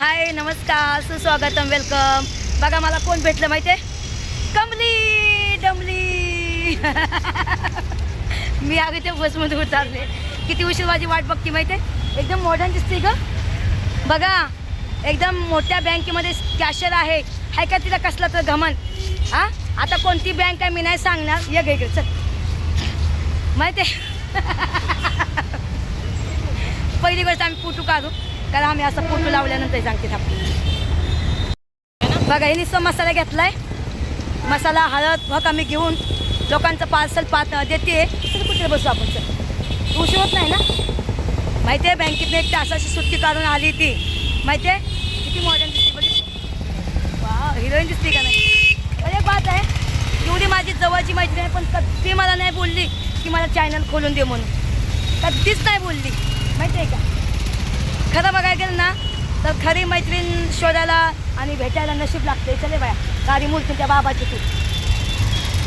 हाय नमस्कार सुस्वागतम वेलकम। बघा मला कोण भेटलं माहिती आहे? कमली डमली मी आगे त्या बसमध्ये उतरले। किती उशीर माझी वाट बघती माहिती आहे? एकदम मॉडर्न दिसते ग। बघा एकदम मोठ्या बँकेमध्ये कॅशियर आहे। हाय का तिला कसला तर घमन? हां आता कोणती बँक आहे मी नाही सांगणार। ये गे चल माहिती आहे पहिली गोष्ट आम्ही फोटो काढू कारण आम्ही असं फोटो लावल्यानंतर सांगते थांब। बघा हे नुसतं मसाला घेतलाय। मसाला हळद भक आम्ही घेऊन लोकांचं पार्सल देते। चल कुठे बसू आपण? चल उशीर होत नाही ना? माहिती आहे बँकेतनं एक तासाची सुट्टी काढून आली ती। माहिती आहे किती मॉडर्न दिसते बघ। वा हिरोईन दिसते का नाही? अरे बात आहे एवढी माझी जवळची मैत्रीण आहे पण कधी मला नाही बोलली की मला चॅनल खोलून दे म्हणून। कधीच नाही बोलली माहिती आहे का? खरं बघायला गेलं ना तर खरी मैत्रीण शोधायला आणि भेटायला नशीब लागते। चले बाया गाडी मूर्ती त्या बाबाची तू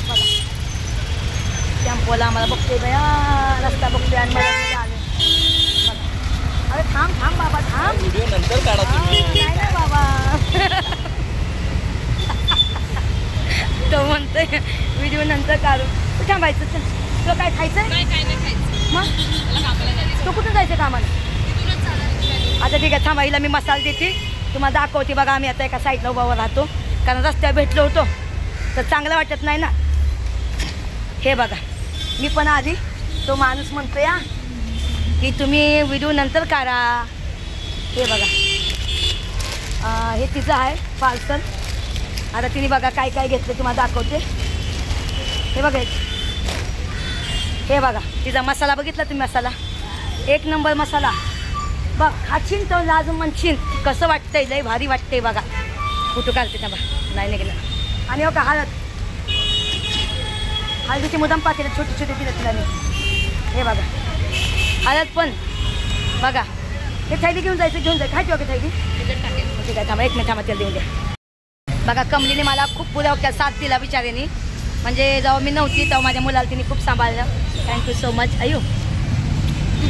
बघा टेम्पोला आम्हाला बघते बया रस्ता बघते आणि मला आले बघा। अरे थांब थांब बाबा थांब व्हिडिओ नंतर काढा तुम्ही। नाही ना बाबा तो म्हणतोय व्हिडिओ नंतर काढू। तू थांबायचं चल तुला काय खायचं? काय नाही खायचं मग मला कामाला जायचं तू कुठं जायचं कामाला? तिथूनच चालणार आता ठीक आहे थांबा हिला मी मसाला देते तुम्हाला दाखवते। बघा आम्ही आता एका साईडला उभा राहतो कारण रस्त्यावर भेटलो होतो तर चांगलं वाटत नाही ना। हे बघा मी पण आली तो माणूस म्हणतो या की तुम्ही व्हिडिओ नंतर काढा। हे बघा हे तिचं आहे पार्सल। आता तिने बघा काय काय घेतलं तुम्हाला दाखवते। हे बघा हे बघा तिचा मसाला बघितला तुम्ही? मसाला एक नंबर मसाला बघ। खाशीन तर लाज म्हणशीन कसं वाटतंय लय भारी वाटतंय बघा। फोटो काढते ना बा नाही निघलं। आणि हो का हळद हळदीची मुदाम पातेलं छोटी छोटी दिलं तिला मी। हे बघा हळद पण बघा। हे थैली घेऊन जायचं खायची वगैरे थैली ठीक आहे थांबा एक मिनिट थांबा तेल देऊन द्या। बघा कमलीने मला खूप पुऱ्या होत्या साथ दिला बिचाऱ्याने। म्हणजे जेव्हा मी नव्हती तेव्हा माझ्या मुलाला तिने खूप सांभाळलं। थँक्यू सो मच अयो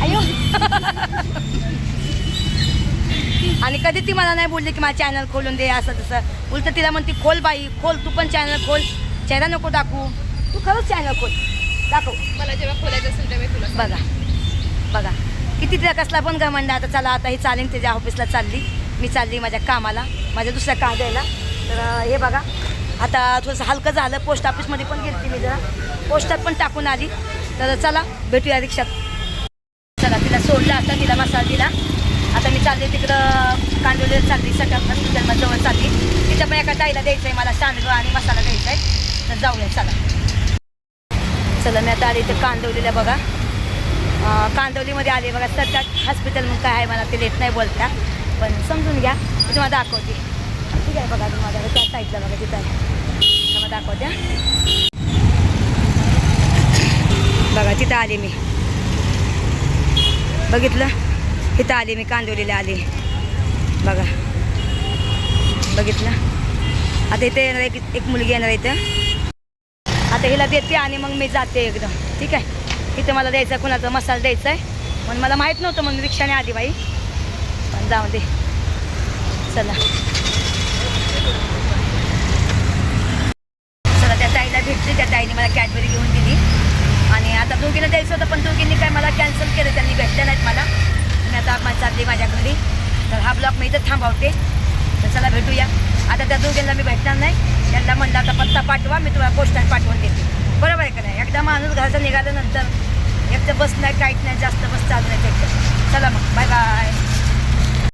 अयो आणि कधी ती मला नाही बोलली की माझं चॅनल खोलून दे असं तसं। उलट तिला म्हणते खोल बाई खोल तू पण चॅनल खोल। चेहरा नको दाखवू तू खरंच चॅनल खोल दाखव मला जेव्हा खोलायचं असेल तेव्हा तुला बघा बघा किती तिला कसला पण घमंड। आता चला आता ही चालेल त्याच्या ऑफिसला चालली मी चालली माझ्या कामाला माझ्या दुसऱ्या कागदायला। तर हे बघा आता थोडंसं हलकं झालं। पोस्ट ऑफिसमध्ये पण गेली मी जरा पोस्टात पण टाकून आली। तर चला भेटूया रिक्षात। चला तिला सोडलं आता तिला मसाला दिला। आता मी चालली तिकडं कांदोलीला चालली सकाळ जवळ चालली। तिथं पण एका ताईला द्यायचं आहे मला सांडगं आणि मसाला द्यायचा आहे तर जाऊया चला। चला मी आता आले इथं कांदोलीला बघा। कांदोलीमध्ये आले बघा सरकार हॉस्पिटल मग काय आहे मला ते येत नाही बोलता पण समजून घ्या मी तुम्हाला दाखवते। ठीक आहे बघा तुम्हाला त्या साईडला बघा तिथं आहे तुम्हाला दाखवते बघा। तिथं आले मी बघितलं इथं आले मी कांदोलीला आले बघा बघितलं। आता इथे येणार एक मुलगी येणार इथं आता हिला देते आणि मग मी जाते एकदम। ठीक आहे इथं मला द्यायचं कुणाचा मसाला द्यायचा आहे म्हणून मला माहीत नव्हतं म्हणून रिक्षाने आली बाई पण जाऊ दे चला। चला त्या ताईला भेटली त्या ताईने मला कॅडबरी घेऊन दिली आणि आता दोघींना द्यायचं होतं पण दोघींनी काय मला कॅन्सल केलं त्यांनी भेटलं नाहीत मला। मी आता चालली माझ्या घरी तर हा ब्लॉग मी इथं थांबवते। तर चला भेटूया। आता त्या दोघींना मी भेटणार नाही त्यांना म्हणलं आता पत्ता पाठवा मी तुम्हाला पोस्टात पाठवून देते बरोबर आहे का नाही? एकदा माणूस घराचं निघाल्यानंतर एक तर बस नाही काहीच नाही जास्त बस चालू नाही चला मग बाय बाय।